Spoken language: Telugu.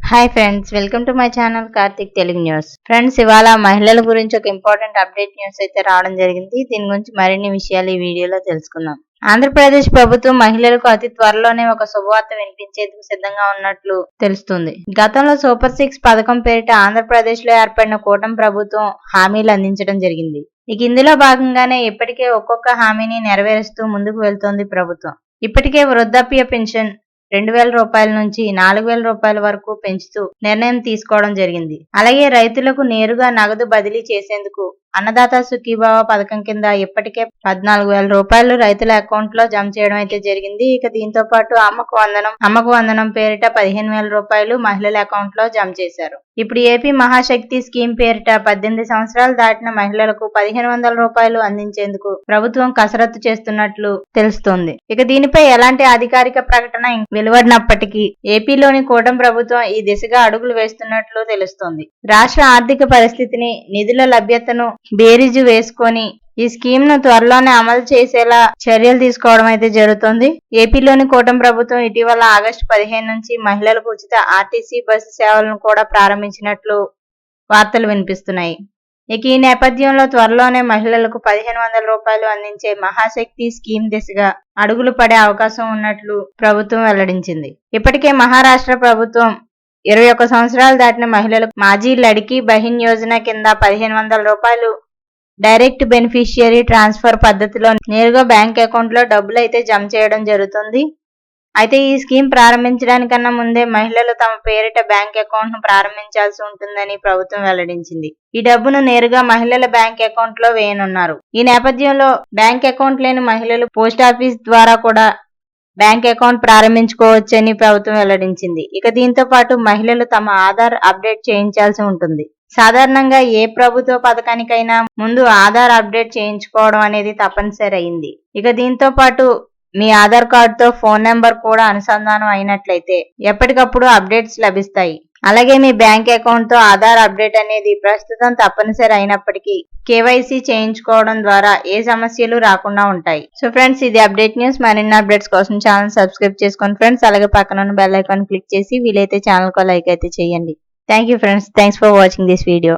Hi friends, welcome to my channel Karthik Telugu news. Friends, ఇవాళ మహిళల గురించి ఒక ఇంపార్టెంట్ అప్డేట్ న్యూస్ అయితే రావడం జరిగింది. దీని గురించి మరిన్ని విషయాలు ఈ వీడియోలో తెలుసుకుందాం. ఆంధ్రప్రదేశ్ ప్రభుత్వం మహిళలకు అతి త్వరలోనే ఒక శుభవార్త వినిపించేందుకు సిద్ధంగా ఉన్నట్లు తెలుస్తుంది. గతంలో సూపర్ 6 పథకం పేరిట ఆంధ్రప్రదేశ్ లో ఏర్పడిన కూటమి ప్రభుత్వం హామీలు అందించడం జరిగింది. ఇక ఇందులో భాగంగానే ఇప్పటికే ఒక్కొక్క హామీని నెరవేరుస్తూ ముందుకు వెళ్తోంది ప్రభుత్వం. ఇప్పటికే వృద్ధాప్య పెన్షన్ 2000 రూపాయల నుంచి 4000 రూపాయల వరకు పెంచుతూ నిర్ణయం తీసుకోవడం జరిగింది. అలాగే రైతులకు నేరుగా నగదు బదిలీ చేసేందుకు అన్నదాత సుఖీభావ పథకం కింద ఇప్పటికే 14,000 రూపాయలు రైతుల అకౌంట్ లో జమ చేయడం అయితే జరిగింది. ఇక దీంతో పాటు అమ్మకు వందనం పేరిట 15,000 రూపాయలు మహిళల అకౌంట్ లో జమ చేశారు. ఇప్పుడు ఏపీ మహాశక్తి స్కీమ్ పేరిట 18 సంవత్సరాలు దాటిన మహిళలకు 1,500 రూపాయలు అందించేందుకు ప్రభుత్వం కసరత్తు చేస్తున్నట్లు తెలుస్తోంది. ఇక దీనిపై ఎలాంటి అధికారిక ప్రకటన వెలువడినప్పటికీ ఏపీలోని కూటమి ప్రభుత్వం ఈ దిశగా అడుగులు వేస్తున్నట్లు తెలుస్తోంది. రాష్ట్ర ఆర్థిక పరిస్థితిని, నిధుల లభ్యతను బేరీజు వేసుకొని ఈ స్కీమ్ ను త్వరలోనే అమలు చేసేలా చర్యలు తీసుకోవడం అయితే జరుగుతోంది. ఏపీలోని కూటమి ప్రభుత్వం ఇటీవల ఆగస్టు 15 నుంచి మహిళలకు ఉచిత ఆర్టీసీ బస్సు సేవలను కూడా ప్రారంభించినట్లు వార్తలు వినిపిస్తున్నాయి. ఇక ఈ నేపథ్యంలో త్వరలోనే మహిళలకు 1,500 రూపాయలు అందించే మహాశక్తి స్కీమ్ దిశగా అడుగులు పడే అవకాశం ఉన్నట్లు ప్రభుత్వం వెల్లడించింది. ఇప్పటికే మహారాష్ట్ర ప్రభుత్వం 21 సంవత్సరాలు దాటిన మహిళలకు మాజీ లడికి బహిన్ యోజన కింద 1,500 రూపాయలు డైరెక్ట్ బెనిఫిషియరీ ట్రాన్స్ఫర్ పద్ధతిలో నేరుగా బ్యాంక్ అకౌంట్ లో డబ్బులు అయితే జమ చేయడం జరుగుతుంది. అయితే ఈ స్కీమ్ ప్రారంభించడానికన్నా ముందే మహిళలు తమ పేరిట బ్యాంక్ అకౌంట్ ను ప్రారంభించాల్సి ఉంటుందని ప్రభుత్వం వెల్లడించింది. ఈ డబ్బును నేరుగా మహిళల బ్యాంక్ అకౌంట్ లో వేయనున్నారు. ఈ నేపథ్యంలో బ్యాంక్ అకౌంట్ లేని మహిళలు పోస్టాఫీస్ ద్వారా కూడా బ్యాంక్ అకౌంట్ ప్రారంభించుకోవచ్చని ప్రభుత్వం వెల్లడించింది. ఇక దీంతో పాటు మహిళలు తమ ఆధార్ అప్డేట్ చేయించాల్సి ఉంటుంది. సాధారణంగా ఏ ప్రభుత్వ పథకానికైనా ముందు ఆధార్ అప్డేట్ చేయించుకోవడం అనేది తప్పనిసరి అయింది. ఇక దీంతో పాటు మీ ఆధార్ కార్డుతో ఫోన్ నెంబర్ కూడా అనుసంధానం అయినట్లయితే ఎప్పటికప్పుడు అప్డేట్స్ లభిస్తాయి. అలాగే మీ బ్యాంక్ అకౌంట్ తో ఆధార్ అప్డేట్ అనేది ప్రస్తుతం తప్పనిసరి అయినప్పటికీ కేవైసీ చేయించుకోవడం ద్వారా ఏ సమస్యలు రాకుండా ఉంటాయి. సో ఫ్రెండ్స్, ఇది అప్డేట్ న్యూస్. మరిన్ని అప్డేట్స్ కోసం ఛానల్ సబ్స్క్రైబ్ చేసుకోండి ఫ్రెండ్స్. అలాగే పక్కన ఉన్న బెల్ ఐకాన్ క్లిక్ చేసి వీలైతే ఛానల్ కు లైక్ అయితే చేయండి. Thank you friends. Thanks for watching this video.